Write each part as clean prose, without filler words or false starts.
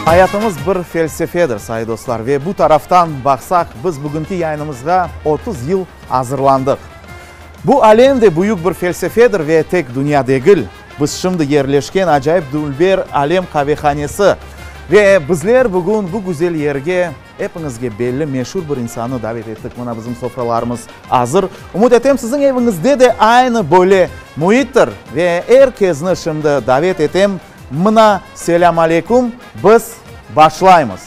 Hayatımız bir felsefedir sayın dostlar ve bu taraftan baksak biz bugünkü yayınımızga 30 yıl hazırlandık. Bu alemde büyük bir felsefedir ve tek dünya değil. Biz şimdi yerleşken acayip Dulber Alem kahvehanesi ve bizler bugün bu güzel yerge hepinizge belli meşhur bir insanı davet ettik. Buna bizim sofralarımız hazır. Umut etem sizin evinizde de aynı böyle muhittir ve herkesini şimdi davet etem. Mına selam aleyküm. Biz başlayımız.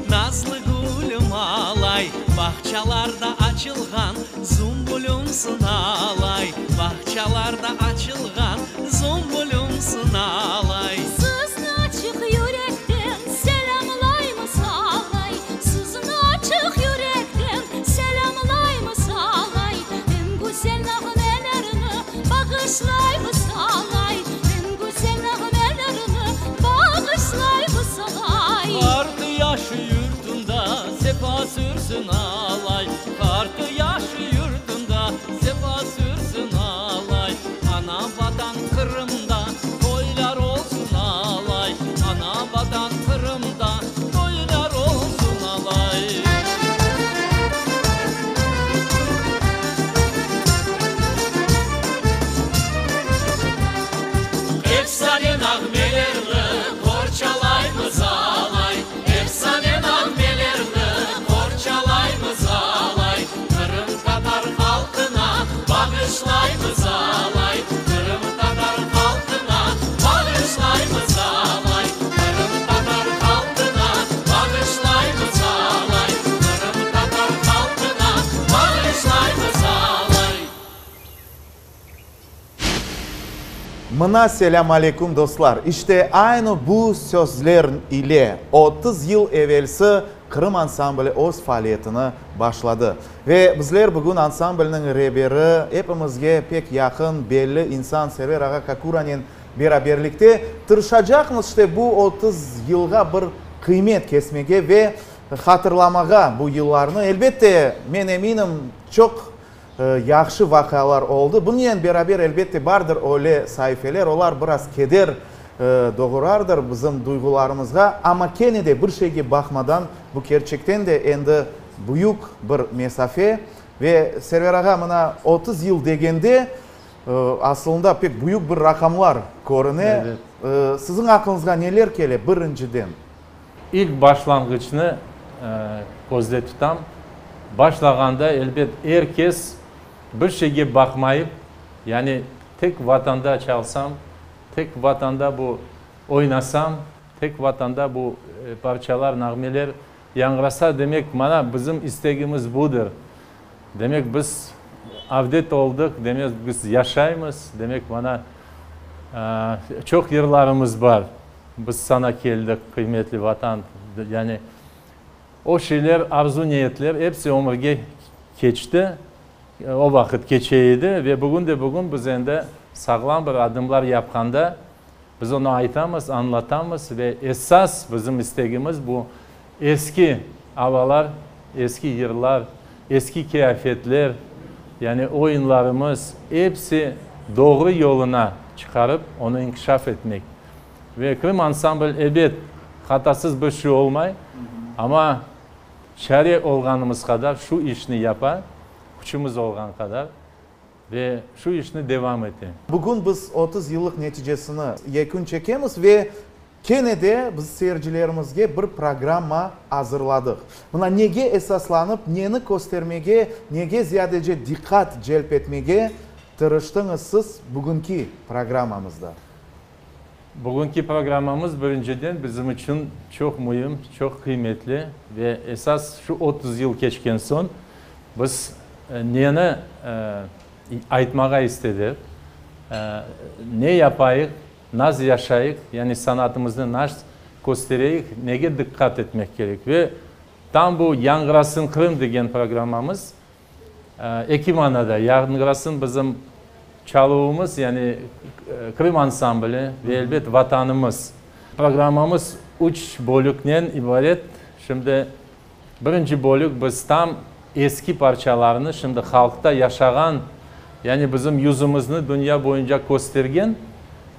Nazlı gülüm alay, bahçalarda açılgan zumbulumsun alay, bahçalarda açılgan zumbulumsun alay. Sızını açık yürekten selamlaymış alay, sızını açık yürekten selamlaymış alay, en güzel nağmelerini bağışlaymış alay, en güzel nağmelerini bağışlaymış alay. Kartı yaşı yurtunda sefa sürsün alay, kartı yaşı yurtunda sefa sürsün alay. Ana vatan Kırım'da toylar olsun alay, ana vatan Kırım'da toylar olsun alay. Efsane nağmelerle korçalayımız alay, efsane nağmelerle korçalayımız alay. Kırım Tatar halkına bağışlayımız alay, Kırım Tatar halkına bağışlayımız alay, Kırım Tatar halkına bağışlayımız alay, Kırım Tatar halkına bağışlayımız alay. Mına selam aleyküm dostlar. İşte aynı bu sözler ile 30 yıl evvelsi Kırım ansambli öz faaliyetini başladı. Ve bizler bugün ansamblinin rehberi hepimizge pek yakın belli insan Server Ağa Kakuranen beraberlikte tırışacakmız işte bu 30 yılga bir kıymet kesmege ve hatırlamaga bu yıllarını. Elbette men eminim çok yaxşı vakalar oldu. Bununla beraber elbette vardır öyle sayfeler, olar biraz keder doğurardır bizim duygularımızga. Ama gene de bir şeyge bakmadan bu gerçekten de endi büyük bir mesafe ve Server Ağa mına 30 yıl degende aslında pek büyük bir rakamlar görüne. Evet. Sizin aklınızga neler gele birinciden? İlk başlangıçını gözde tutam. Başlaganda elbet herkes bir şeyge bakmayıp, yani tek vatanda çalsam, tek vatanda bu oynasam, tek vatanda bu parçalar, nağmeler yangrasa demek mana bizim istegimiz budur. Demek biz avdet olduk, demek biz yaşayımız, demek mana çok yıllarımız var. Biz sana geldik kıymetli vatan, yani o şeyler, arzu niyetler hepsi ömürge geçti. O vakit geçeydi ve bugün biz ende sağlam bir adımlar yapkanda biz onu aytamız, anlatamız ve esas bizim istegimiz bu eski havalar, eski yıllar, eski kıyafetler, yani oyunlarımız hepsi doğru yoluna çıkarıp onu inkişaf etmek. Ve Kırım Ensemble elbet hatasız bir şey olmay ama şari olganımız kadar şu işini yapar, kuchimiz olgan kadar ve şu işini devam edelim. Bugün biz 30 yıllık neticesini yakın çekemiz ve kene de biz seyircilerimizge bir programma hazırladık. Buna nege esaslanıp, neni göstermege, nege ziyadece dikkat celp etmege tırıştınız siz bugünkü programmamızda. Bugünkü programımız birinciden bizim için çok mühim, çok kıymetli ve esas şu 30 yıl geçken son biz neni aytmaga istedik, ne yapayık, nasıl yaşayık, yani sanatımızı nasıl göstereyik, neye dikkat etmek gerek ve tam bu Yangırasın Kırım degen programımız iki manada. Yangırasın bizim çalıvımız, yani Kırım ansambli ve elbet vatanımız. Programımız 3 bölükten ibaret. Şimdi birinci bölük biz tam eski parçalarını şimdi halkta yaşagan, yani bizim yüzümüzü dünya boyunca göstergen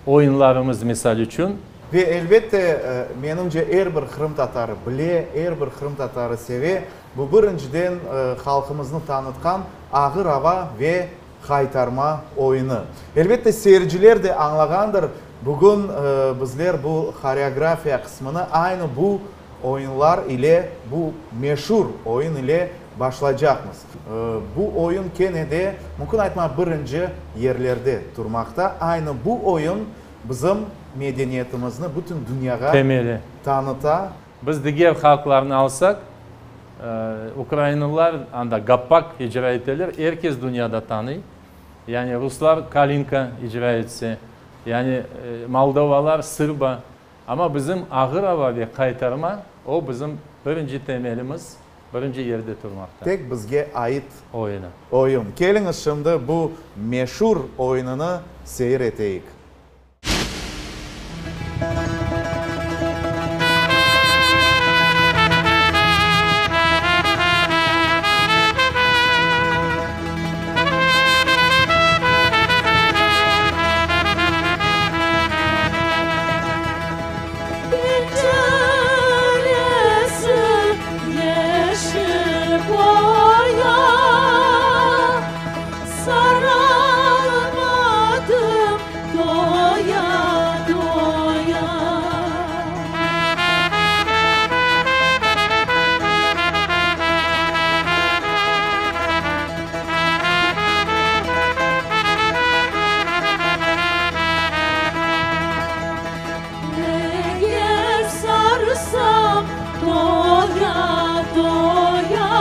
oyunlarımız misal için. Ve elbette menimce her bir Kırım Tatarı bile, her bir Kırım Tatarı seve. Bu birinciden halkımızı tanıtkan Ağır Hava ve Kaytarma oyunu. Elbette seyirciler de anlagandır. Bugün bizler bu koreografiya kısmını aynı bu oyunlar ile, bu meşhur oyun ile başlayacağız. Bu oyun Kene'de mümkün aytma birinci yerlerde durmakta. Aynı bu oyun bizim medeniyetimizni bütün dünyaya Temeli. tanıta. Biz diğer halklarını alsak, Ukraynalılar anda gappak icra ederler, herkes dünyada tanıyor. Yani Ruslar kalinka icra etse, yani Moldovalar Sırba. Ama bizim Ağır Hava ve Kaytarma, o bizim birinci temelimiz, birinci yerde durmakta. Tek bizge ait Oyunu. oyun. Geliniz şimdi bu meşhur oyununu seyreteyik. Sarılmadım doya doya. Eğer sarsam doya doya.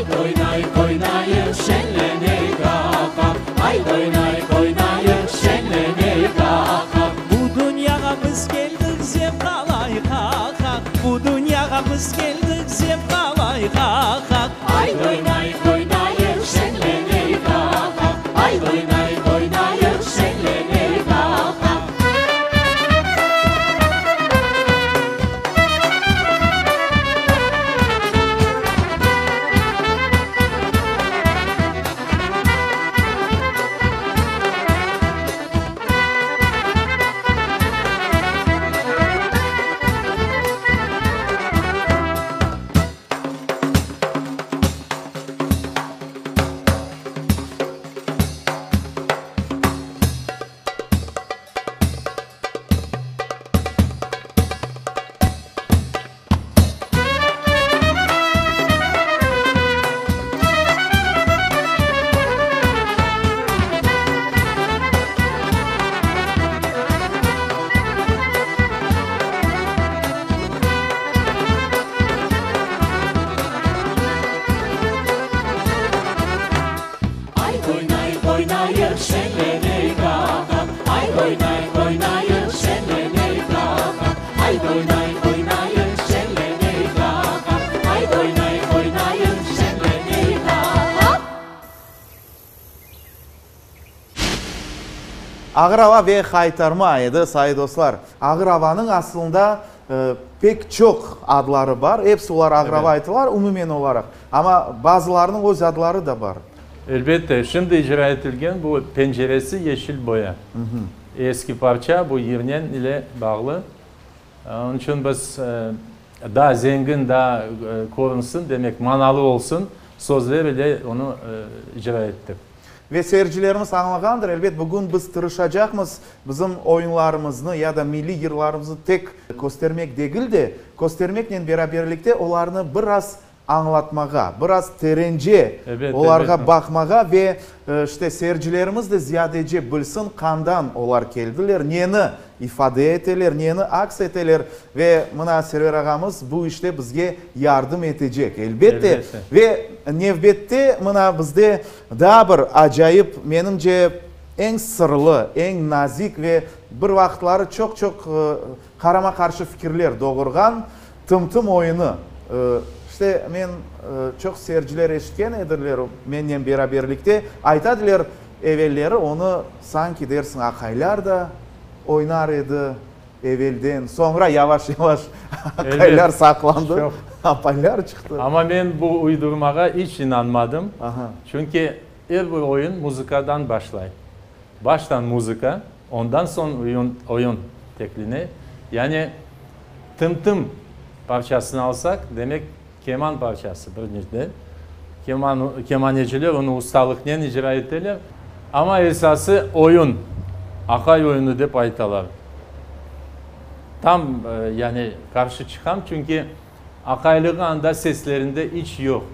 Haydi oynayıp oynayıp şenleneyik ağam. Haydi oynayıp oynayıp şenleneyik ağam. Bu dünyaya biz geldik zevk alayık ağam. Bu dünyaya biz geldik zevk alayık ağam. Haydi oynayıp oynayıp şenleneyik ağam. Haydi oynayıp oynayıp şenleneyik ağam. Haydi oynayıp oynayıp şenleneyik ağam. Haydi oynayıp oynayıp şenleneyik ağam. Haydi oynayıp oynayıp şenleneyik ağam. Haydi oynayıp oynayıp şenleneyik ağam. Ağrava ve kaytarma edi sayın dostlar. Ağravanın aslında pek çok adları var. Hepsi onlar Ağrava Evet. aytılar umumen olarak. Ama bazılarının öz adları da var. Elbette şimdi icra edilgen bu penceresi yeşil boya. Eski parça bu Yirnen ile bağlı. Onun için biz daha zengin, daha korunsun demek manalı olsun sözler ile onu icra ettik. Ve seyircilerimiz anlagandır. Elbet bugün biz tırışacakmız bizim oyunlarımızı ya da milli yırlarımızı tek göstermek değil de göstermekle beraberlikte onlarını biraz anlatmağa, biraz terence Evet, onlarga evet. bakmağa ve işte seyircilerimiz de ziyadece bilsin kandan onlar geldiler, neni ifade eteler, neni aks eteler ve mına Server ağamız bu işte bizge yardım edecek elbette. Elbette. Ve nevbette mına bizde daha bir acayip menimce en sırlı, en nazik ve bir vaxtları çok karama karşı fikirler doğurgan tım oyunu. İşte men çok seyirciler eşitken edirler menyen beraberlikte aytadılar evvelleri onu sanki dersin akaylar da oynar edi evvelden sonra yavaş akaylar Evet. saklandı Çok. apaylar çıktı. Ama ben bu uydurmağa hiç inanmadım. Aha. Çünkü her bir oyun muzikadan başlar. Baştan muzika, ondan sonra oyun teklini. Yani tım parçasını alsak demek keman parçası birincide. Kemaneciler onu ustalıkla icra ettiler. Ama esası oyun. Akay oyunu dep aytalar. Tam yani karşı çıkam çünkü akaylığı anda seslerinde hiç yok.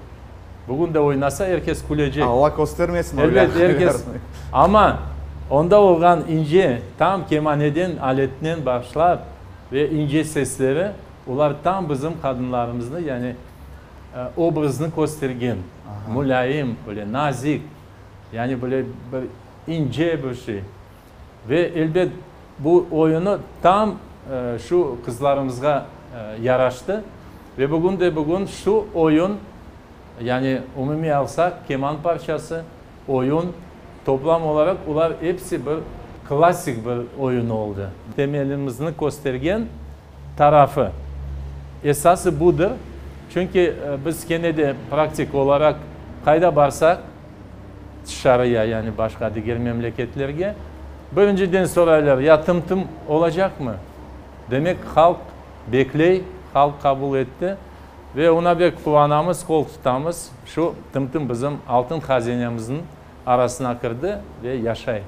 Bugün de oynasa herkes kulecek. Allah göstermesin Evet öyle. herkes. Ama onda olan ince tam kemaneden aletten başlar ve ince sesleri onlar tam bizim kadınlarımızda yani obrazını göstergen. Mülayim, böyle nazik. Yani böyle bir ince bir şey. Ve elbet bu oyunu tam şu kızlarımıza yaraştı. Ve bugün şu oyun yani umumi alsak keman parçası, oyun toplam olarak onlar hepsi bir klasik bir oyun oldu. Temelimizin göstergen tarafı. Esası budur. Çünkü biz gene de praktik olarak kayda barsak dışarıya yani başka diğer memleketlerge birinciden sorarlar ya tım olacak mı? Demek halk bekley, halk kabul etti ve ona bir kuvanamız, kol tutamız şu tım bizim altın hazinemizin arasına kırdı ve yaşay.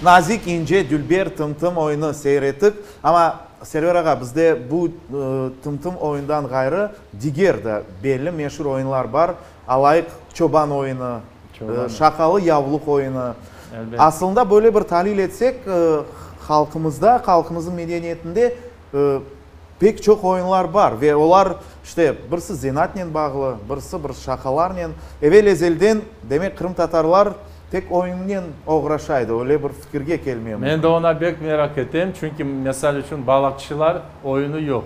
nazik ince Dülber tım-tım oyunu seyrettik. Ama Server ağa bizde bu tım-tım oyundan gayrı diğer de belli meşhur oyunlar var. Alayık çoban oyunu, şakalı yavluk oyunu. Elbette. Aslında böyle bir tahlil etsek halkımızda, halkımızın medeniyetinde pek çok oyunlar var ve onlar işte birisi zenatla bağlı, birisi bir şakalarla. Evvel ezelden demek Kırım Tatarlar tek oyunla uğraşaydı. Öyle bir fikirge gelmiyor. Ben de ona pek merak ettim çünkü mesela için balıkçılar oyunu yok.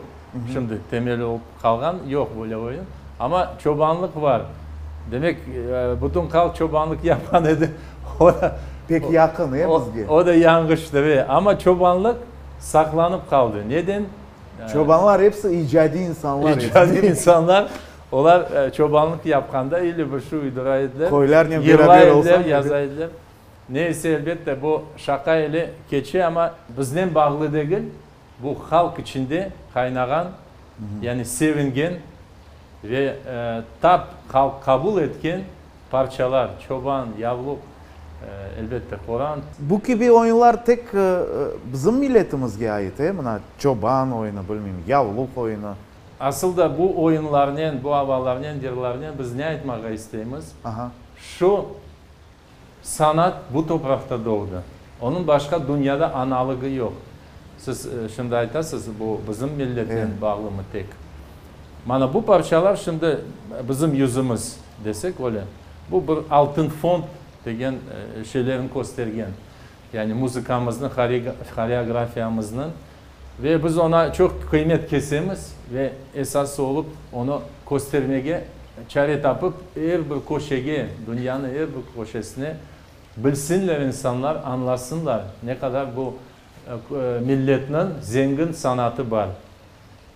Şimdi temeli olup kalgan yok böyle oyun. Ama çobanlık var. Demek bütün halk çobanlık yapan idi. O da Pek yakın ya bizge. o da yanlış tabii. Ama çobanlık saklanıp kaldı. Neden? Çobanlar hepsi icadi insanlar. İcadi insanlar. Onlar çobanlık yapkanda ili bir şu uyduraydılar. Koylarla beraber Yırlaydılar, olsam. yazaydılar. Neyse elbette bu şaka ile geçiyor ama bizden bağlı değil. Bu halk içinde kaynagan, yani sevingen ve tap halk kabul etken parçalar, çoban, yavluk, elbette Kur'an. Bu gibi oyunlar tek bizim milletimizge ait. Buna çoban oyunu, bilmem, yavluk oyunu. Asıl da bu oyunlarla, bu havalarla, dirlarla biz ne etmek isteyimiz? Aha. Şu sanat bu toprakta doğdu. Onun başka dünyada analığı yok. Siz şimdi aytasınız bu bizim milletten Evet. bağlı mı tek? Mana bu parçalar şimdi bizim yüzümüz desek öyle. Bu bir altın fon degen şeylerin göstergen. Yani müzikamızın, koreografiyamızın ve biz ona çok kıymet kesemiz ve esası olup onu göstermeye çare tapıp her bir köşege, dünyanın her bir köşesine bilsinler insanlar, anlasınlar ne kadar bu milletinin zengin sanatı var.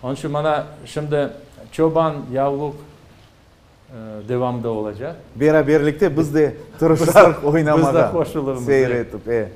Onun için bana şimdi çoban, yavluk devamda olacak. Beraberlikte biz de tırışsak oynamada. Biz de koşuluruz. Seyretip.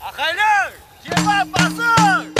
Akaylar, cevap basın.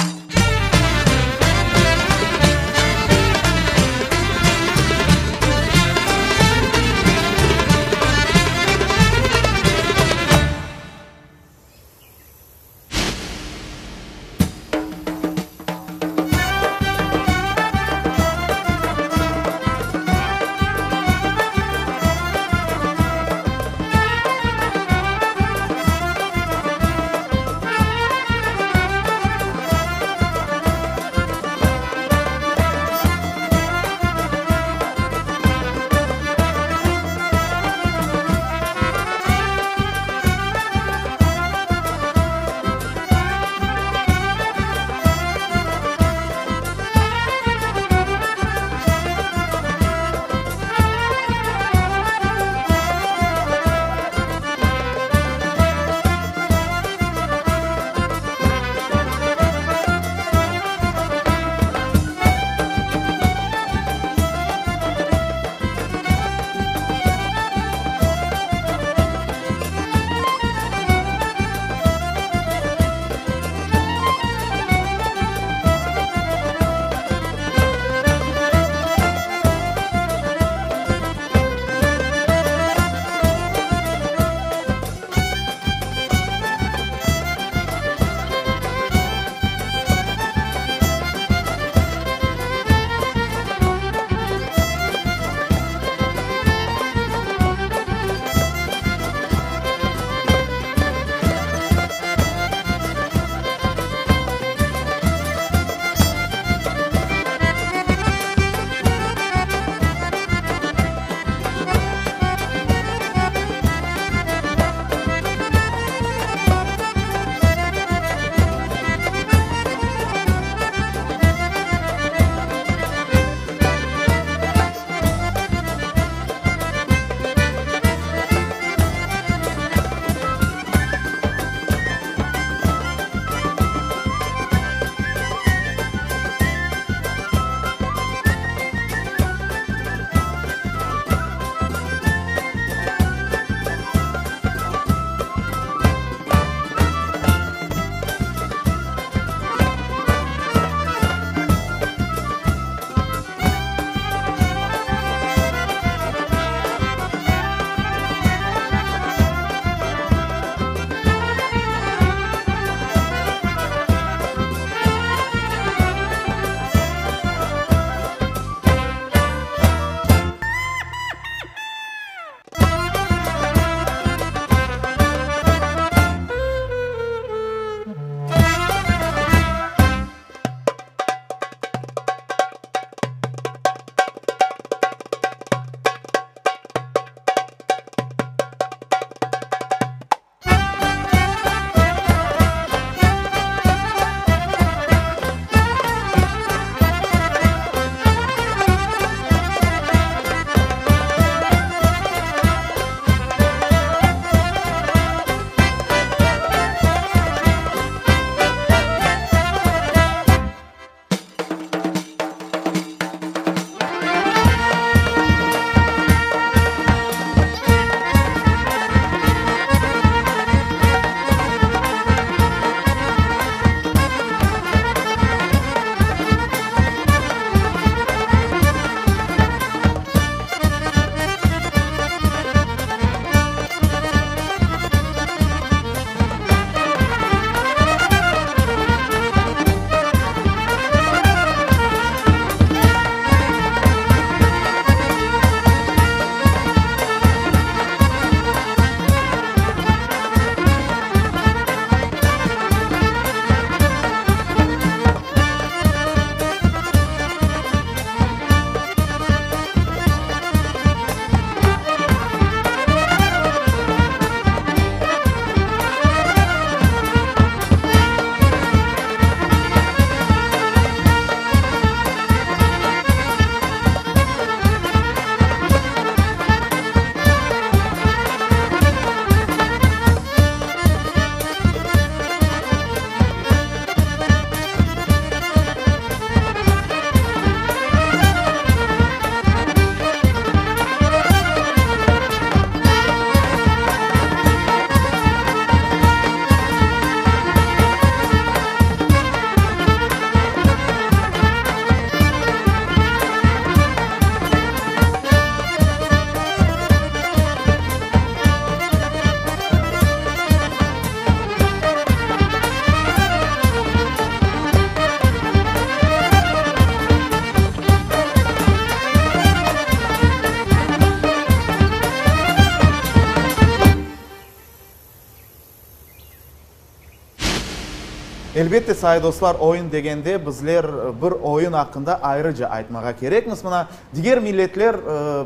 Elbette sayın dostlar, oyun degende bizler bir oyun hakkında ayrıca aytmaga kerekmiz. Mına diğer milletler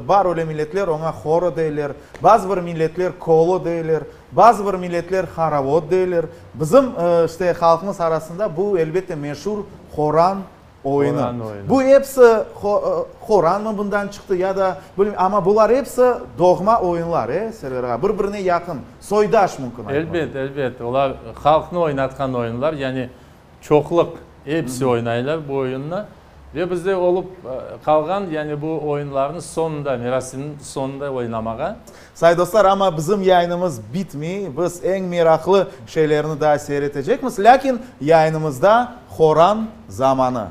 bar, öyle milletler ona horo deyler, bazı bir milletler kolo deyler, bazı bir milletler haravot deyler. Bizim işte halkımız arasında bu elbette meşhur horan oyunu. Horan oyunu. Bu hepsi horan mı bundan çıktı ya da ama bunlar hepsi dogma oyunlar, birbirine yakın, soydaş mümkün. Elbette. Olar halkını oynatkan oyunlar. Yani çokluk hepsi oynayırlar bu oyunla. Ve bizde olup kalgan yani bu oyunların sonunda, mirasının sonunda oynamağa. Sayın dostlar, ama bizim yayınımız bitmiyor. Biz en meraklı şeylerini daha seyredeceğiz. Lakin yayınımızda horan zamanı.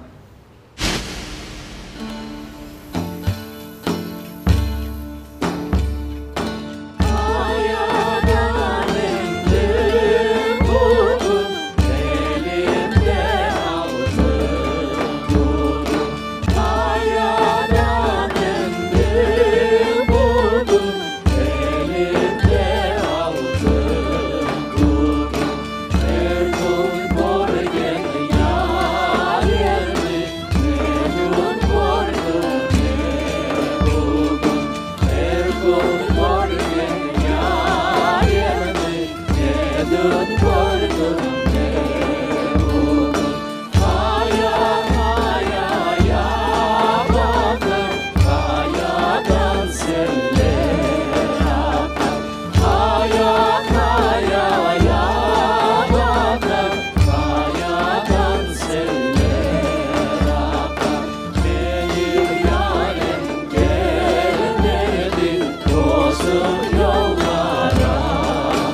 Yollara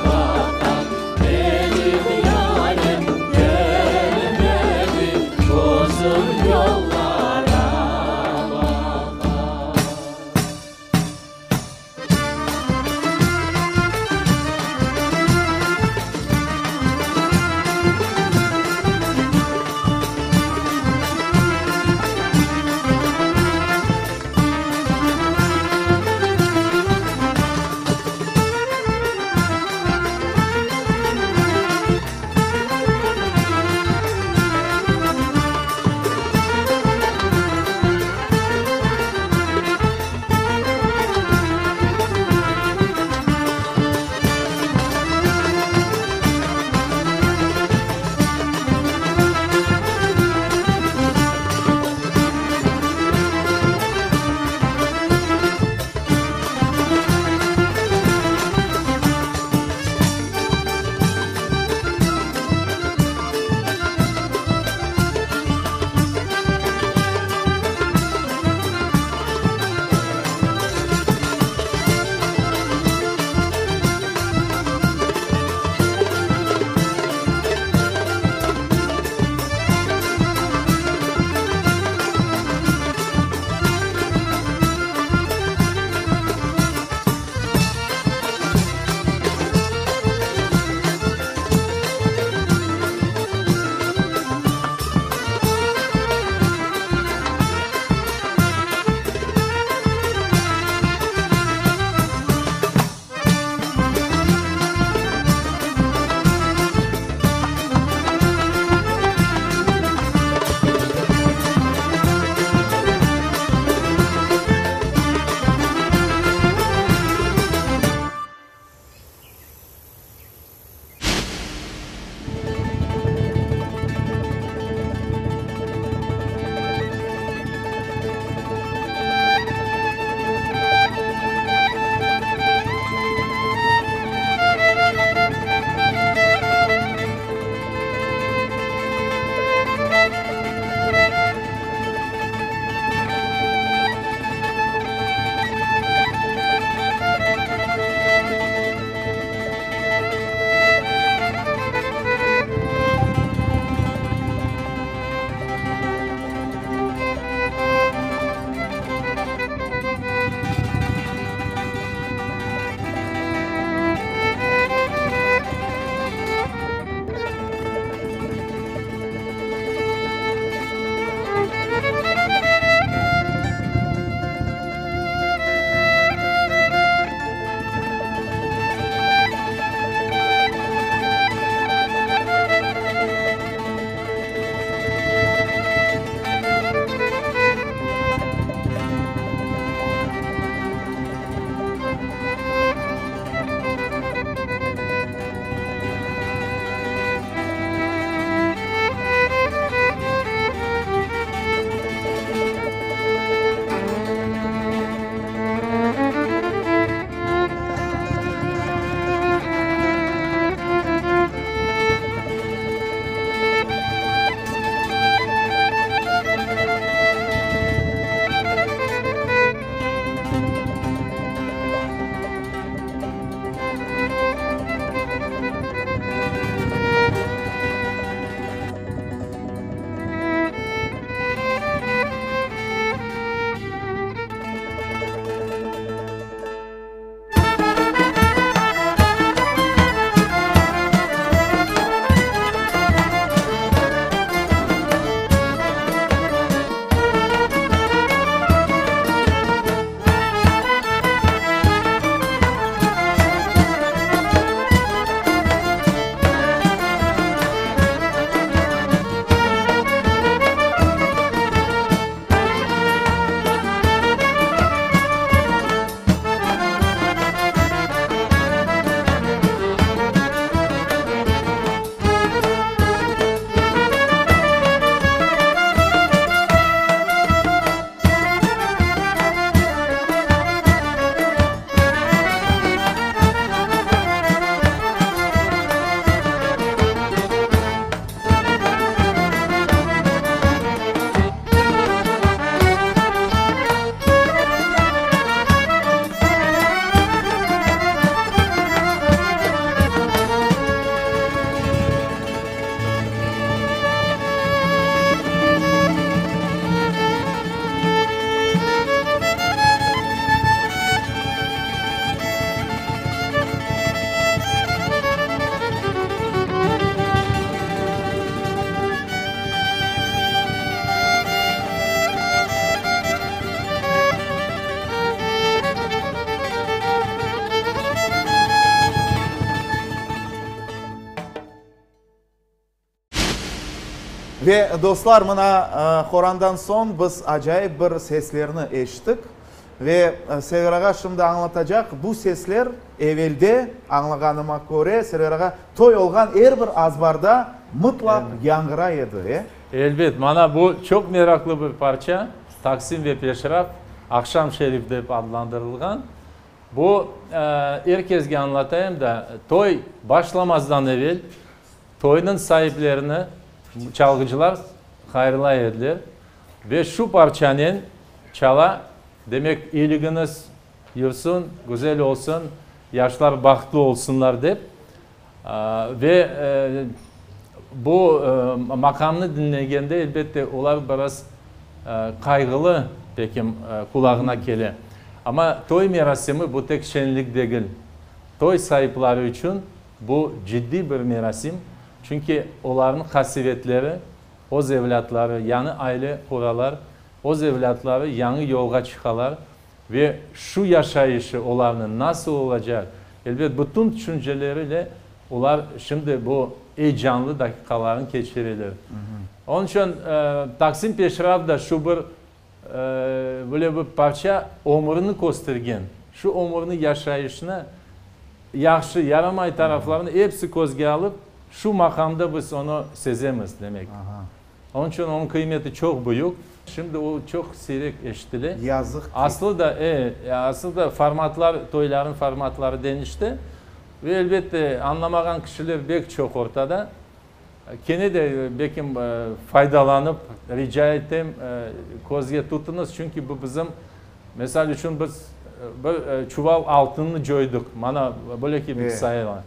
bakar, benim yarim Ve dostlar, mana xorandan son biz acayip bir seslerini eşittik. Ve Sever Ağa şimdi anlatacak. Bu sesler evvelde anlaganıma göre Sever Ağa toy olgan her bir azbarda mutlak yangıraydı. Elbet, mana bu çok meraklı bir parça. Taksim ve Peşraf, Akşam Şerif deyip adlandırılgan. Bu herkesge anlatayım da toy başlamazdan evvel toyun sahiplerini çalgıcılar hayırla edilir. Ve şu parçanın çala demek iyiliğiniz yursun, güzel olsun, yaşlar bahtlı olsunlar deyip ve bu makamını dinlegende elbette onlar biraz kaygılı pekim kulağına gele. Ama toy merasimi bu tek şenlik değil. Toy sahipleri için bu ciddi bir merasim. Çünkü onların hasiyetleri, o evlatları, yani aile kuralar, o evlatları yanı yolga çıkarlar ve şu yaşayışı onların nasıl olacak? Elbette bütün düşünceleriyle onlar şimdi bu heyecanlı dakikaların geçirilir. Onun için Taksim Peşraf da şu bir böyle bir parça omurunu göstergen. Şu omurunu yaşayışına yaxşı, yaramay taraflarını hepsi közge alıp şu makamda biz onu sezemiz demek. Onun için onun kıymeti çok büyük. Şimdi o çok seyrek eşitili. Yazık. Aslında formatlar, toyların formatları değişti. Ve elbette anlamayan kişiler pek çok ortada. Kene de bekim faydalanıp rica ettim közge tutunuz. Çünkü bu bizim mesela için biz bir çuval altını joyduk. Mana böyle ki bir sayılan.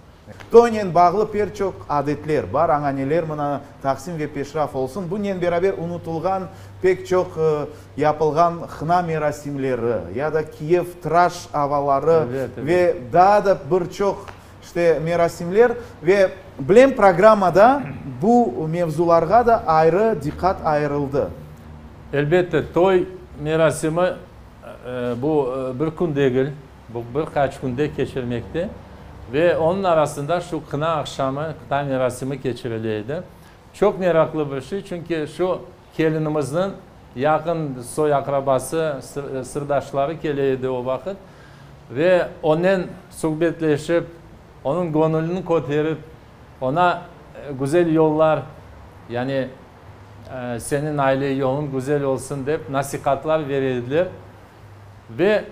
Toyla bağlı bir çok adetler var. Anneler buna Taksim ve Peşraf olsun. Bununla beraber unutulgan pek çok yapılgan hına merasimleri ya da Kiev tıraş havaları ve daha da birçok işte merasimler ve bilem programada bu mevzularga da ayrı dikkat ayrıldı. Elbette toy merasimi bu bir gün değil, bu birkaç günde geçirmekte. Ve onun arasında şu kına akşamı, kına merasimi geçiriliydi. Çok meraklı bir şey çünkü şu gelinimizin yakın soy akrabası, sırdaşları geliydi o vakit. Ve onun sohbetleşip, onun gönlünü kotarıp, ona güzel yollar, yani senin aile yolun güzel olsun deyip nasihatler verildiler. Ve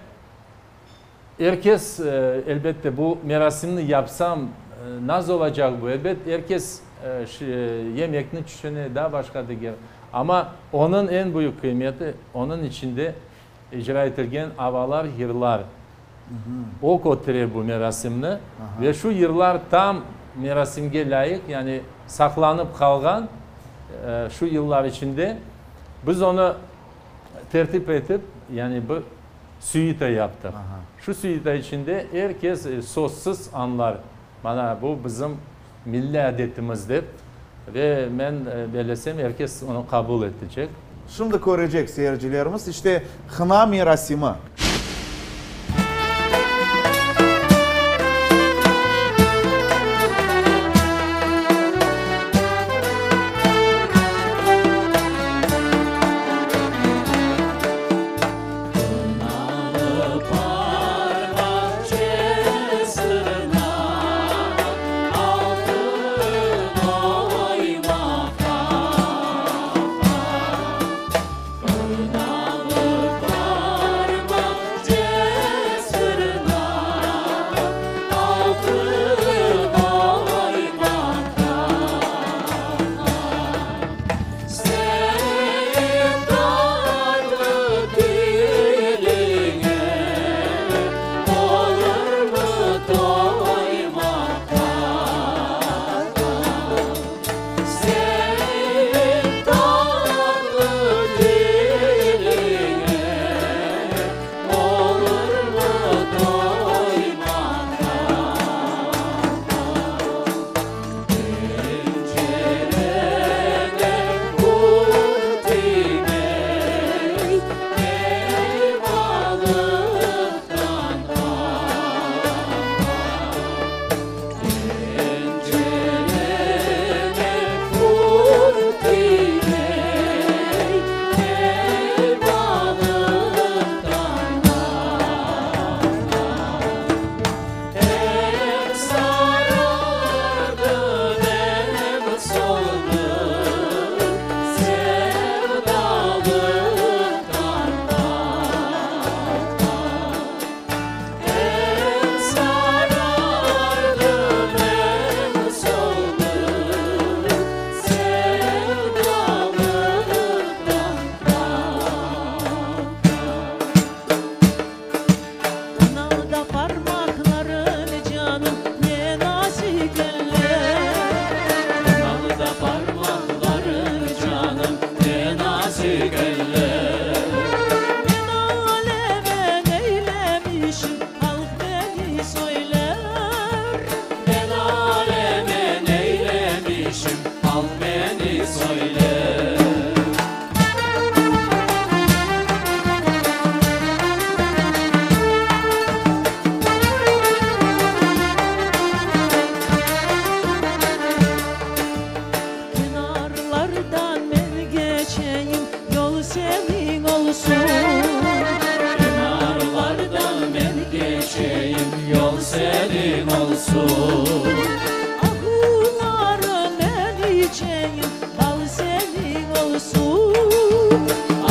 herkes elbette bu merasimini yapsam nasıl olacak bu? Elbette herkes yemekini düşünüyor, daha başka da gel. Ama onun en büyük kıymeti, onun içinde icra edilen havalar, yıllar. O götürüyor bu merasimini. Ve şu yıllar tam merasimge layık, yani saklanıp kalgan şu yıllar içinde biz onu tertip edip yani bu suite yaptık. Şu suite içinde herkes sözsüz anlar. Bana bu bizim milli adetimizdir ve ben belesem herkes onu kabul edecek. Şimdi görecek seyircilerimiz işte hına merasimi. Parmak al beni söyle. Kenarlardan ben geçeyim, yol senin olsun. Kenarlardan ben geçeyim, yol senin olsun. Ahuları ben içeyim, bal senin olsun.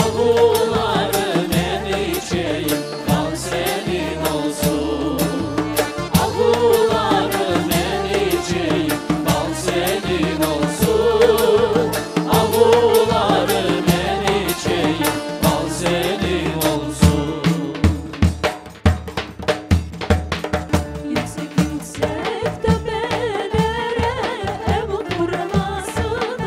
Avuları ben içeyim, bal senin olsun. Avuları ben içeyim, bal senin olsun. Avuları ben içeyim, bal senin olsun. Yüksek yüksek tepelere ev kurmasın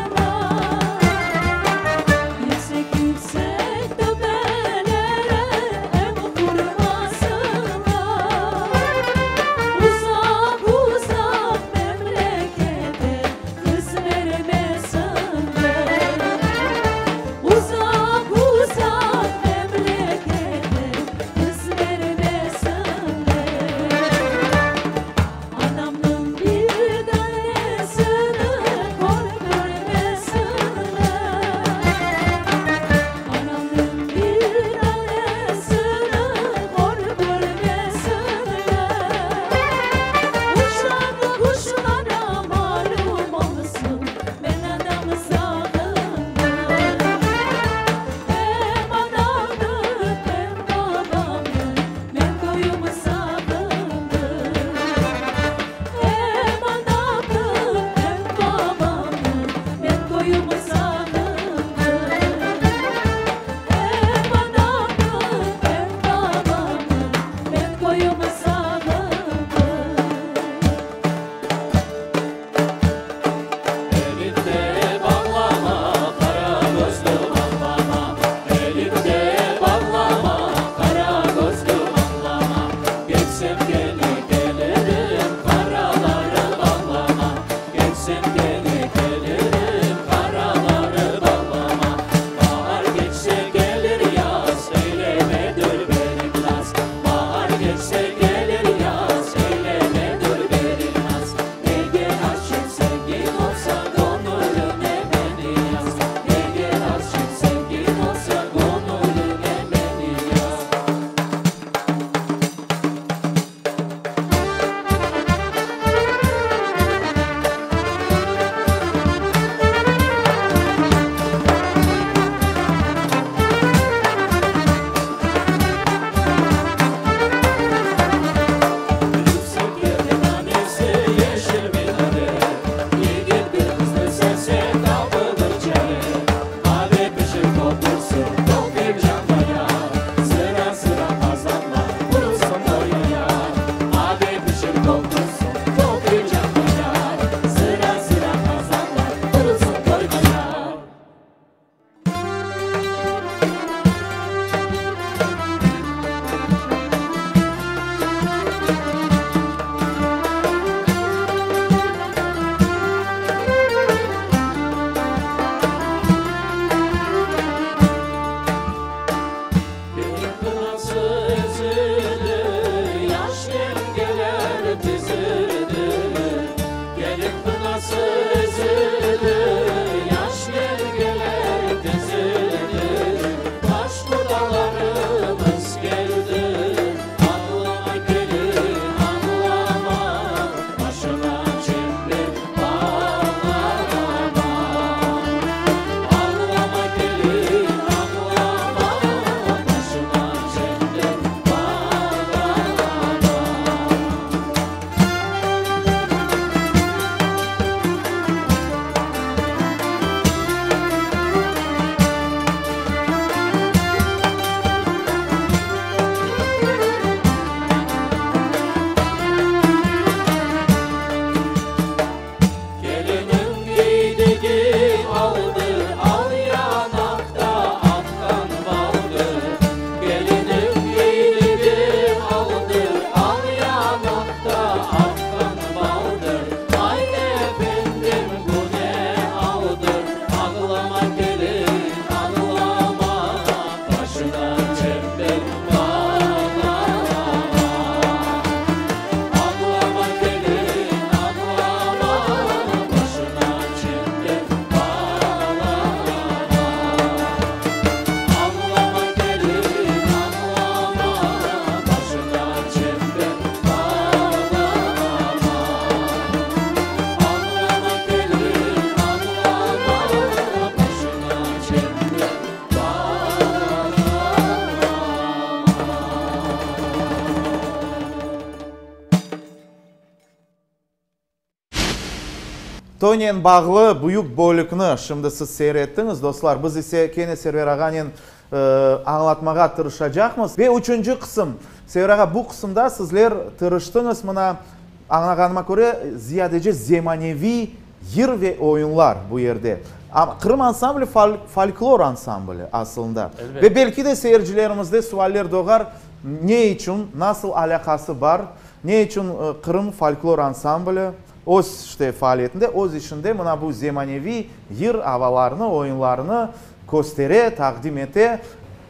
Toynen bağlı büyük bölükünü şimdi siz seyrettiniz dostlar. Biz ise kene Server Ağa'nın anlatmağa tırışacakmız. Ve üçüncü kısım. Server Ağa, bu kısımda sizler tırıştınız. Mına anlaganyma göre ziyadece zemanevi yer ve oyunlar bu yerde. Ama Kırım ansambli folklor ansambli aslında. Elbette. Ve belki de seyircilerimizde sualler doğar. Ne için, nasıl alakası var? Ne için Kırım folklor ansambli öz işte faaliyetinde, öz işinde buna bu zemanevi yer havalarını, oyunlarını göstere, takdim ete.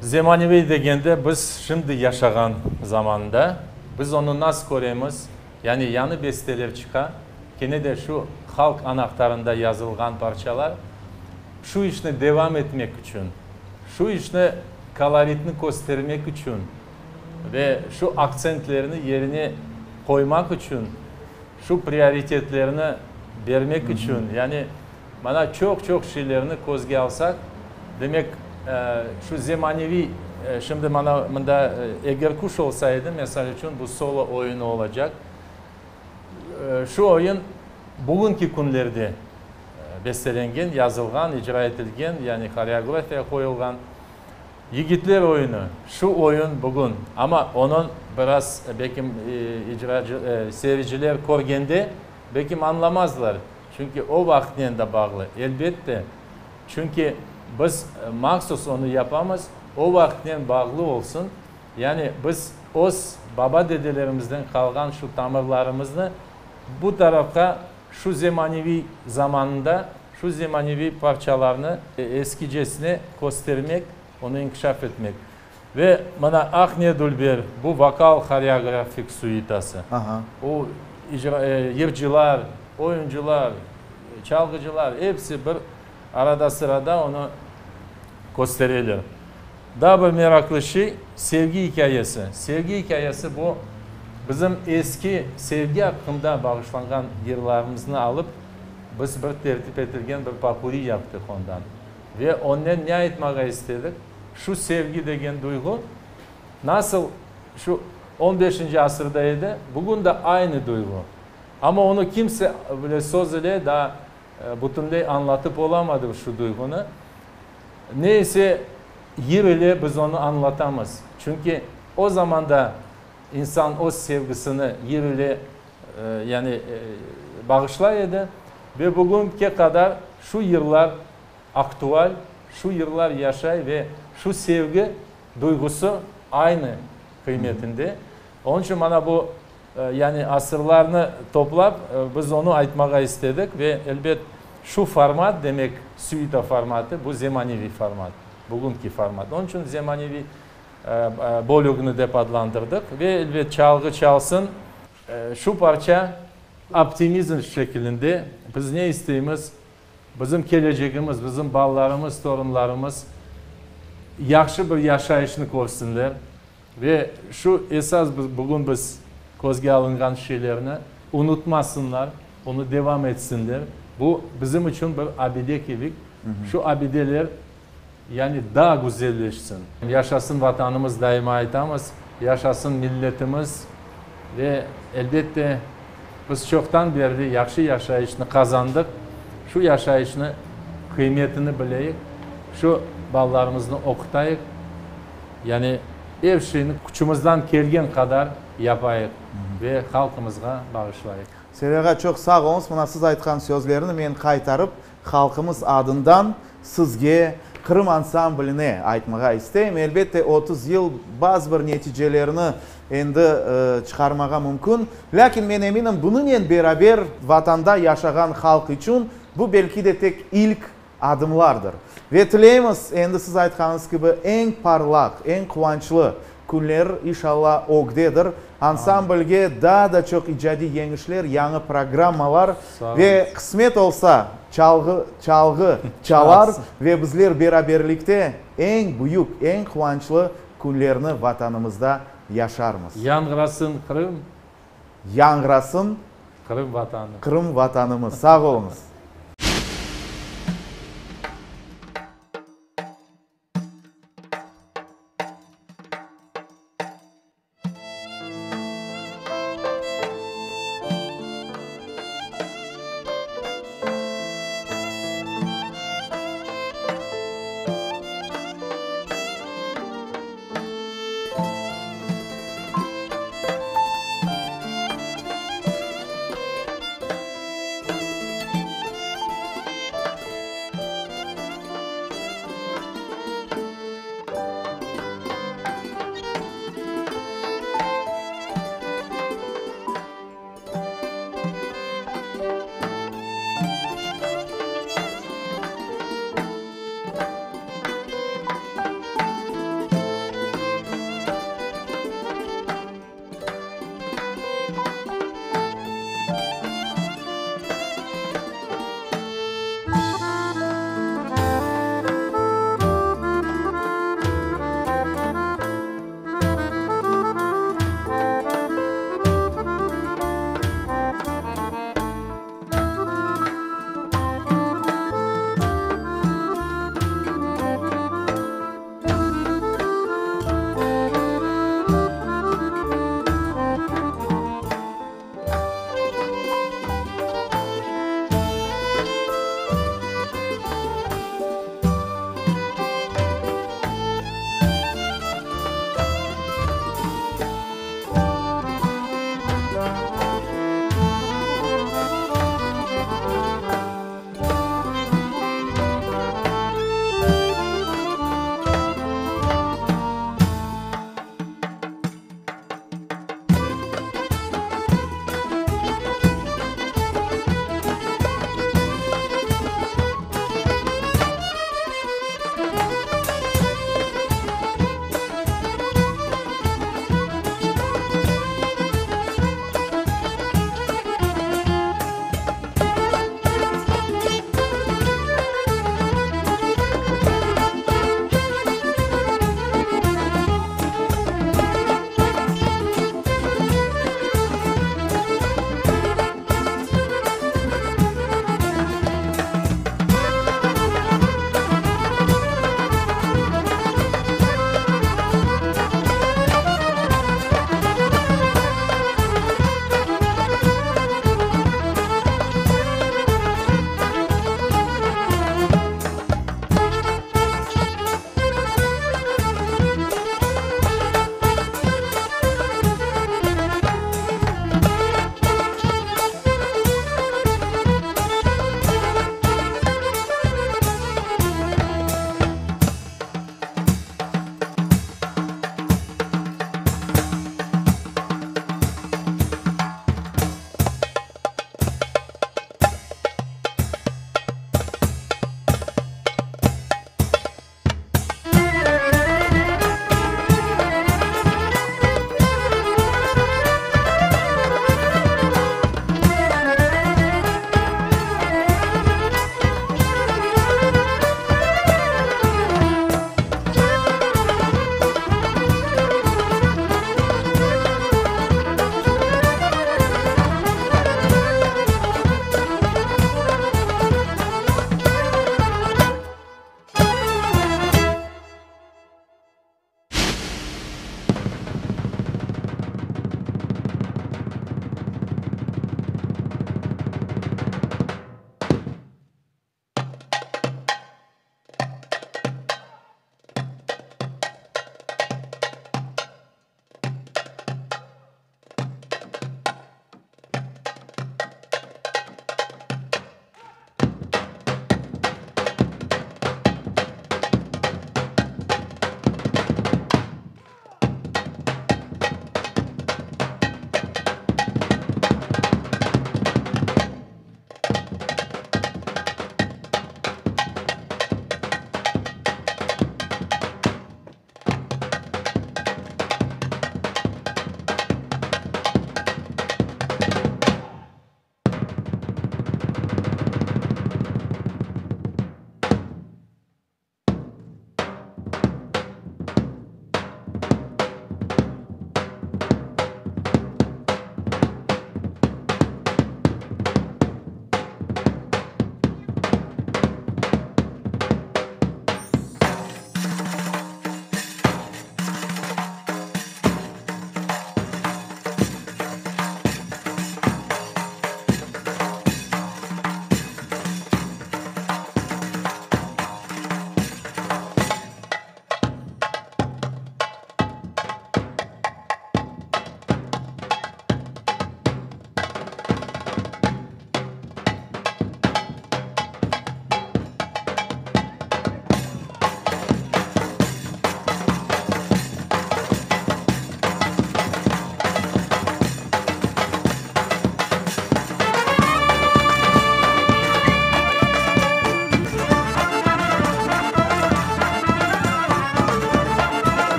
Zemanevi degende biz şimdi yaşagan zamanda biz onu nasıl koyuyoruz? Yani yanı besteler çıkar. Gene de şu halk anahtarında yazılgan parçalar şu işine devam etmek için, şu işine koloritini göstermek için ve şu akcentlerini yerine koymak için, şu prioritetlerini vermek için, yani bana çok şeylerini gözge alsak, demek şu zemanevi, şimdi bana eğer kuş olsaydı mesela için bu solo oyunu olacak. Şu oyun bugünkü günlerde bestelengen, yazılgan, icra edilgen, yani koreografiya koyulgan Yigitler oyunu. Şu oyun bugün ama onun biraz belki seyirciler korgende belki anlamazlar. Çünkü o vaktinden de bağlı. Elbette. Çünkü biz mahsus onu yapamaz. O vaktinden bağlı olsun. Yani biz baba dedelerimizden kalgan şu tamirlarımızı bu tarafa şu zemanevi zamanında şu zemanevi parçalarını eskicesine göstermek, onu inkişaf etmek. Ve bana Ahne Dulber bu vokal koreografik suitası. O yırcılar, oyuncular, çalgıcılar hepsi bir arada sırada onu gösteriyorlar. Daha bir meraklı şey sevgi hikayesi. Sevgi hikayesi bu bizim eski sevgi hakkında bağışlanan yıllarımızı alıp biz bir tertip edilgen bir papuri yaptık ondan. Ve ondan ne etmeye istedik? Şu sevgi degen duygu nasıl şu 15. asırdaydı, bugün de aynı duygu. Ama onu kimse böyle söz ile daha bütünlüğü anlatıp olamadı şu duygunu. Neyse yer ile biz onu anlatamaz. Çünkü o zaman da insan o sevgisini yer ile yani bağışlaydı ve bugünkü kadar şu yıllar aktüel, şu yıllar yaşay ve şu sevgi duygusu aynı kıymetinde. Onun için bana bu yani asırlarını toplap biz onu aytmağa istedik ve elbet şu format demek suite formatı bu zemanevi format. Bugünkü format. Onun için zemanevi bölüğünü dep adlandırdık ve elbet çalgı çalsın. Şu parça optimizm şeklinde biz ne isteğimiz? Bizim geleceğimiz, bizim ballarımız, torunlarımız yaxşı bir yaşayışını görsünler ve şu esas bugün biz gözge alıngan şeylerini unutmasınlar, onu devam etsinler. Bu bizim için bir abide gibi. Şu abideler yani daha güzelleşsin. Yaşasın vatanımız daima aytamız, yaşasın milletimiz ve elbette biz çoktan beri yaxşı yaşayışını kazandık. Şu yaşayışını, kıymetini bileyik, şu ballarımızı okutayık. Yani her şeyini küçümüzden gelgen kadar yapayık ve halkımızga bağışlayık. Server çok sağ olun. Buna siz aytkan sözlerini men kaytarıp halkımız adından sizge Kırım ansambline aytmağa isteyim. Elbette 30 yıl bazı bir neticelerini endi çıkarmağa mümkün. Lakin men eminim bununla beraber vatanda yaşayan halk için bu belki de tek ilk adımlardır. Ve tileyimiz endi siz aytkanınız gibi en parlak, en kıvançlı günler inşallah ogdedir. Ansamblge daha da çok icadi yenilikler, yeni programmalar ve kısmet olsa çalgı çalar ve bizler beraberlikte en büyük, en kıvançlı günlerini vatanımızda yaşarmız. Yangırasın Kırım, Yangırasın Kırım vatanı. Kırım vatanımız. Sağ olunuz.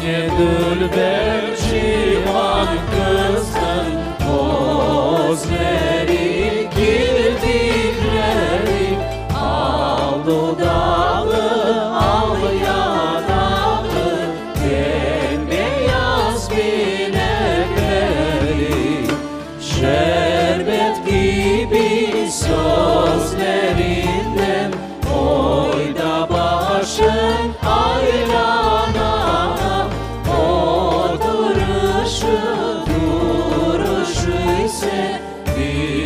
Ne dülber civan kızın gözleri kirpikleri al dudağı al yanağı bembeyaz bilekleri şerbet gibi sözlerinden oyda başın aylana oturuşu duruşu ise bir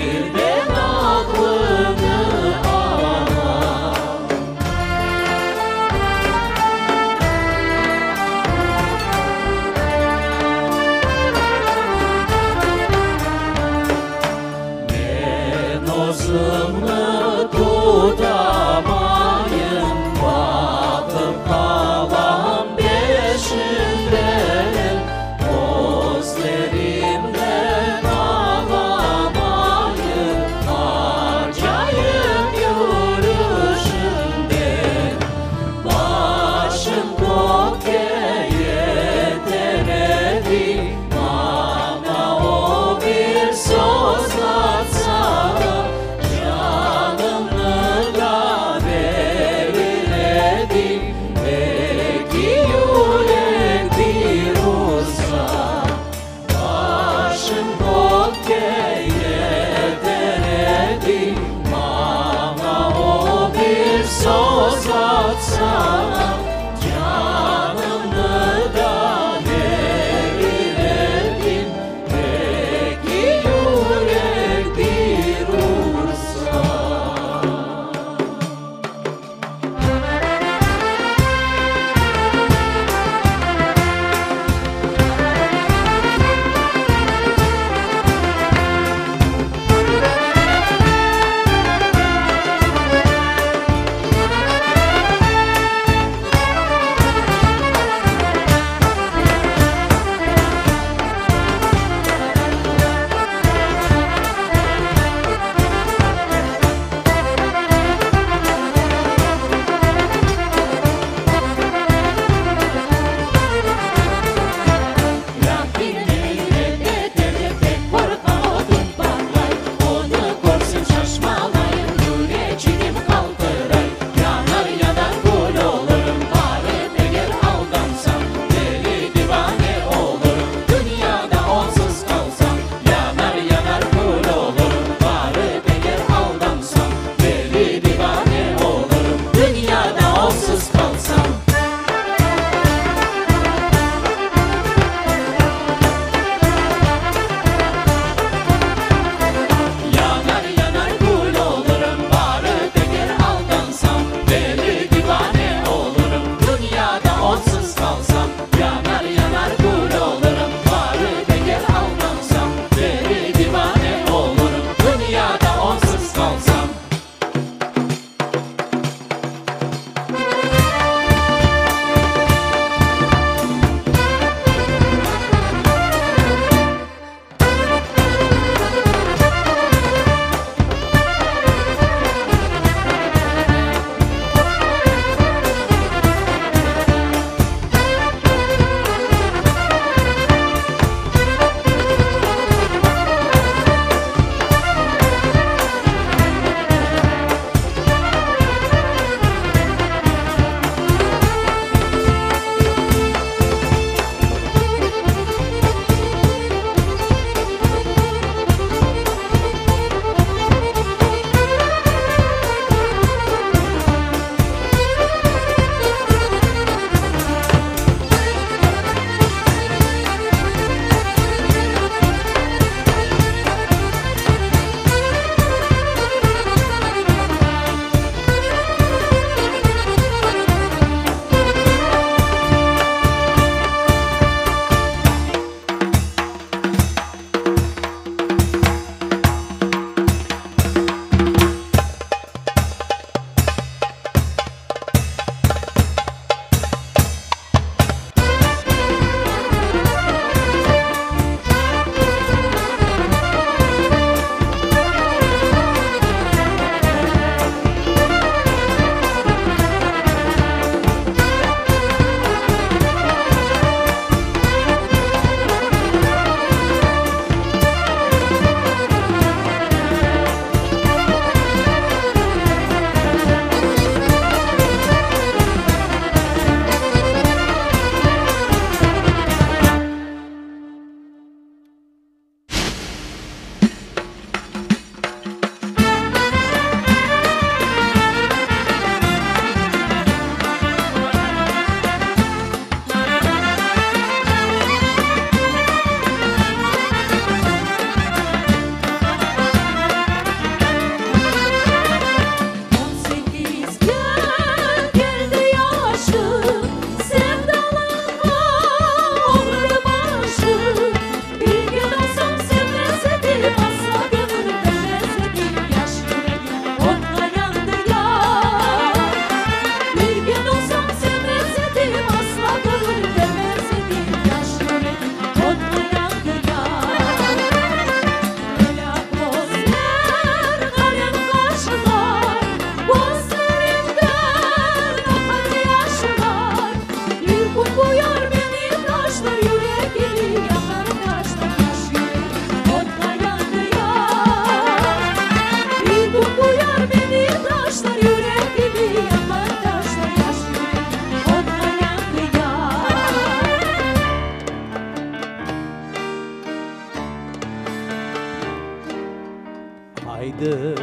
Haydi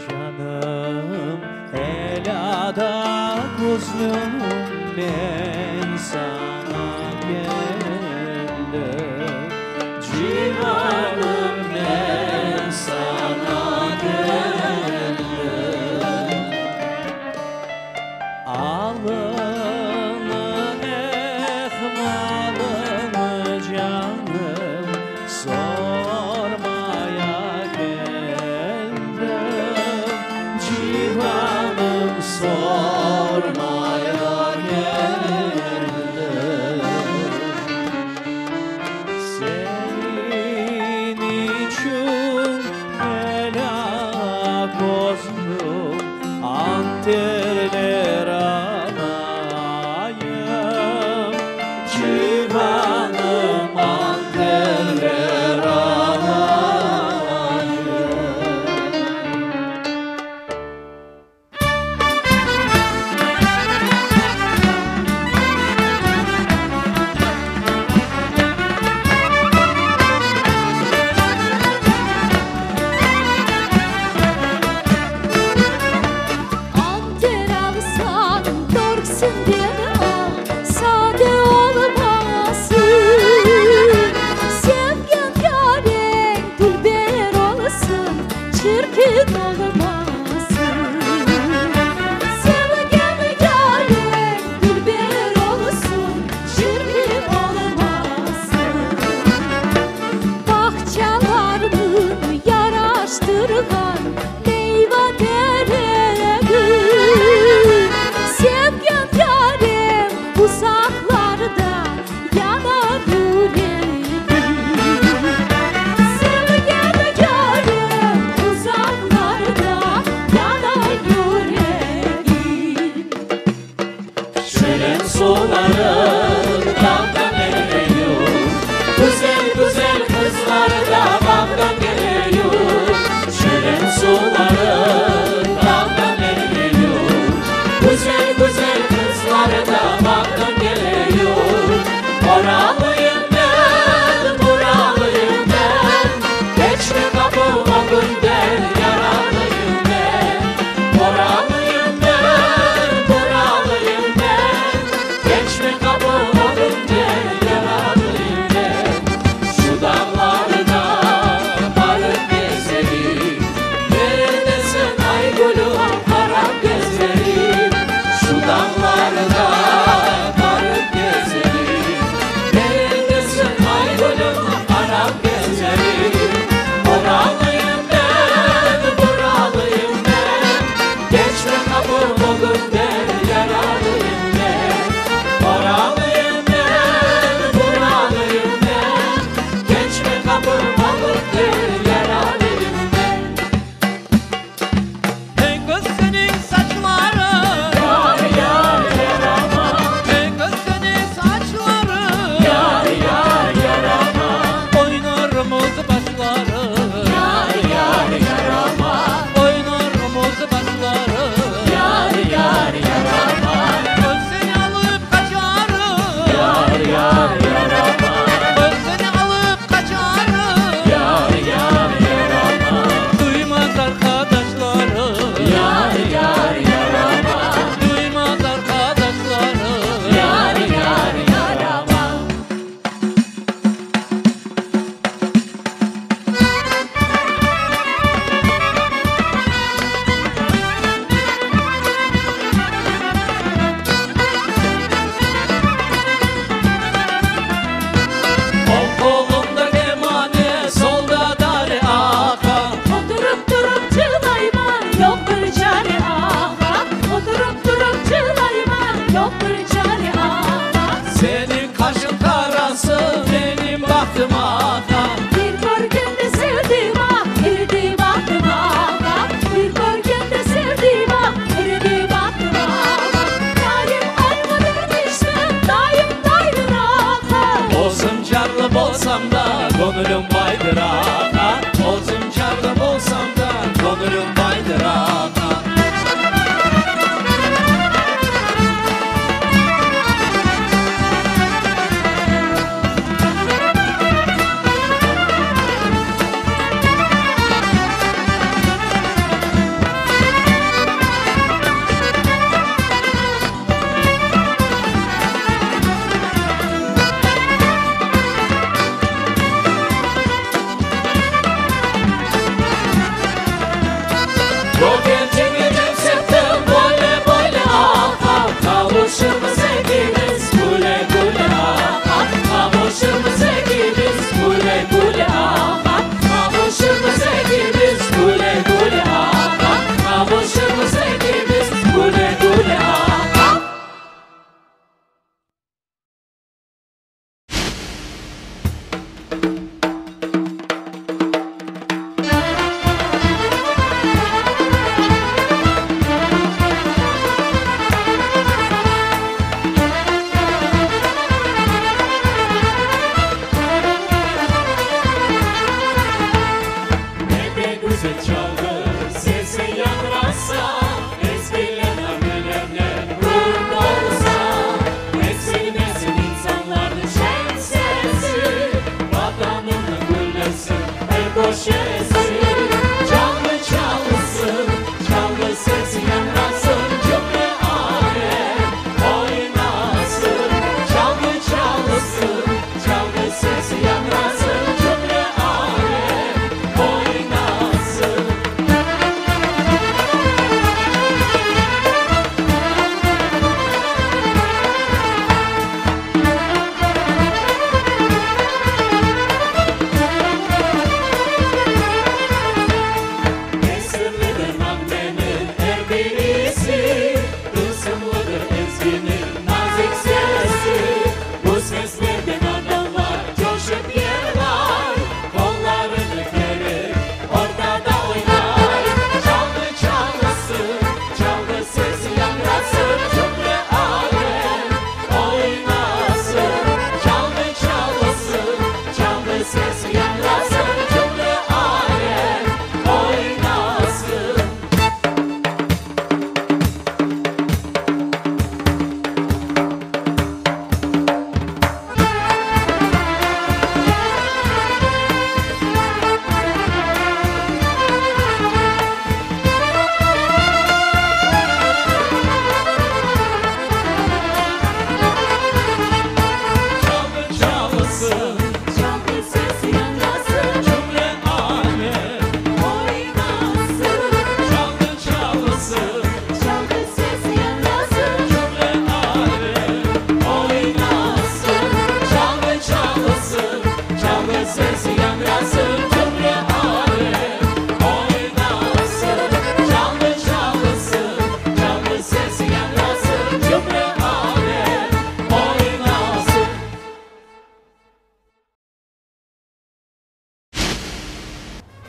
canım elada kuzum ben sana geldim civanım ben sana geldim alını ehmalını canım sormaya geldim civanım sormaya geldim senin için helak olsun anterler anayım civanım anterler anayım Anter alsan dorksun deme sade olmasın sevgen yaren dilber olsun çirkin olmasın sevgen yaren dilber olsun çirkin olmasın bahçelarını yaraştırgan meyve dereği sevgen yarem uzaklarda yanar yüreğim sevgen yarem uzaklarda yanar yüreğim Şölen sularından geliyor güzel güzel kızlar da benden geliyor Şölen sularından geliyor güzel güzel kızlar da benden geliyor Oralıyım ben, buralıyım ben geçme kapıma günden yaralıyım ben Oralıyım ben, buralıyım ben geçme kapıma günden yaralıyım ben Şu dağlarda varıp gezerim neredesin ay gülüm Arap gözlerim Şu dağlarda varıp gezerim neredesin ay gülüm Arap gözlerim Oralıyım ben, buralıyım ben geçme kapıma günden yaralıyım ben Oralıyım ben, buralıyım ben geçme kapıma günden yaralıyım ben Hey kız senin saçların yar yar yarama Hey kız senin saçların yar yar yarama Oynar muz başları yar yar yarama Oynar muz başları yar yar yarama Kız seni alıp kaçarım yar yar yarama Kız seni alıp kaçarım yar yar yarama Duymaz arkadaşları yar yar yarama Duymaz arkadaşları yar yar yarama Sol kolumda kemane, solda dare aka Oturup durup çılayma yok bir çare ağa Oturup durup çılayma yok bir çare ağa Senin kaşın karası, benim bahtım aka Bir bölgende sevdiğim ağa eridi baktım ağa Bir bölgende sevdiğim ağa eridi baktım ağa Daim ayma vermiştim daim daydın ağa Olsun carlı bolsam da gönlüm baydır aka Olsun carlı bolsam da gönlüm baydır aka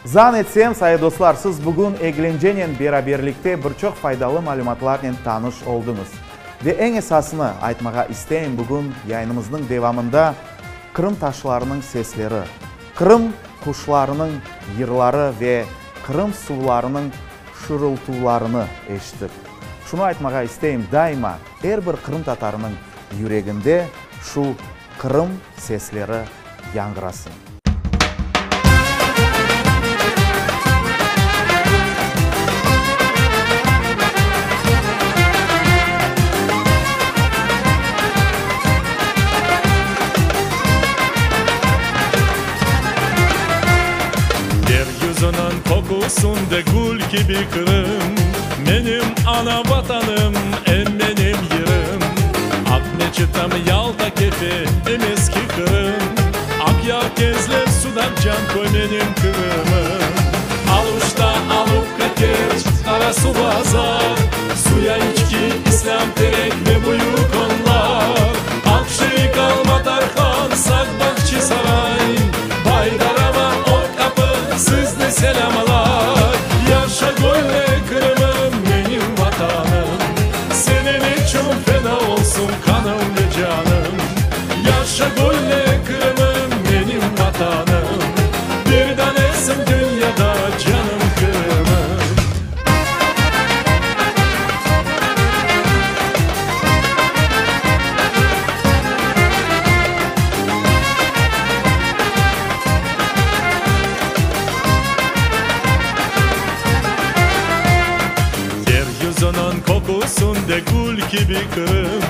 Zan etsem, sayı dostlar, siz bugün eğlenceyle beraberlikte birçok faydalı malumatlarla tanış oldunuz. Ve en esasını aytmağa isteyin bugün yayınımızın devamında Kırım taşlarının sesleri, Kırım kuşlarının yırları ve Kırım sularının şırıltılarını eşittik. Şunu aytmağa isteyim, daima her bir Kırım tatarının yüreğinde şu Kırım sesleri yangırasın. Yeryüzünün kokusunda gül gibi Kırım, benim ana vatanım, benim yerim. Ak çıtam Yalta kefi, eski Kırım, ak yar kezler sudan can koy benim Kırım'ım. Aluşta alıp kaçır, kara su bazar, suya içki, İslam terek ve buyuk onlar. Akşehir kalma Tarkan, Sakbakçı saray, Baydarama o kapı, sizde selamlar. Yaşa böyle Kırım'ım, benim vatanım, senin için feda olsun kanım ve canım. Yaşa böyle Kırım'ım, benim vatanım, bir tanesin dünyada canım Kırım'ım. Yeryüzünün kokusunda gül gibi Kırım,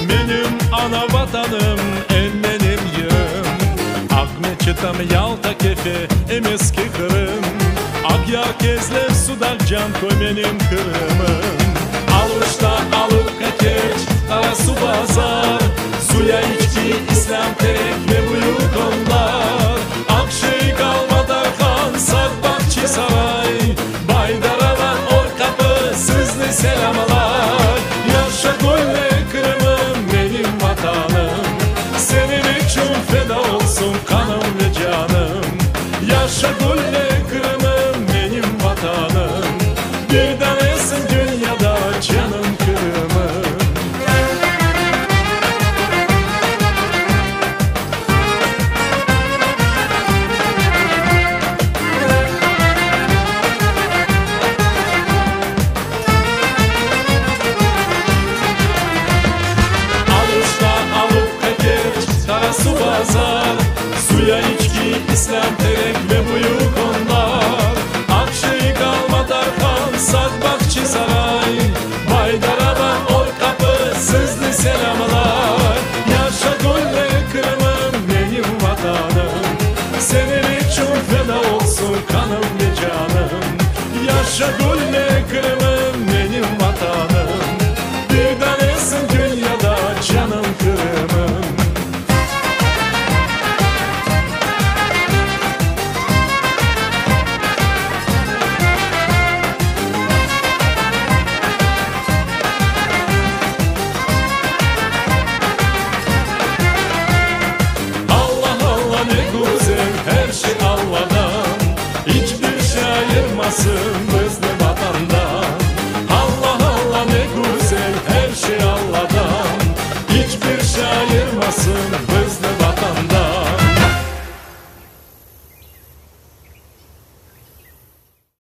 benim ana vatanım, benim yerim. Ak çıtam Yalta kefi, eski Kırım, ak yar kezler sudan can koy benim Kırım'ım. Aluşta alıp kaçır, kara su bazar, suya içki, İslam terek ve buyuk onlar. Akşehir kalma Tarkan, Sakbakçı saray, Baydarama o kapı, sizde selamlar. Yaşa böyle Kırım'ım, benim vatanım, senin için feda olsun kanım ve canım. Yaşa böyle Kırım'ım, benim vatanım, bir tanesin dünyada canım Kırım'ım. Alışta alıp kaçır, kara su bazar, suya içki, İslam terek ve buyuk onlar. Akşehir kalma Tarkan, Sakbakçı saray, Baydarama or kapı, sizde selamlar. Yaşa böyle Kırım'ım, benim vatanım, senin için feda olsun kanım ve canım. Yaşa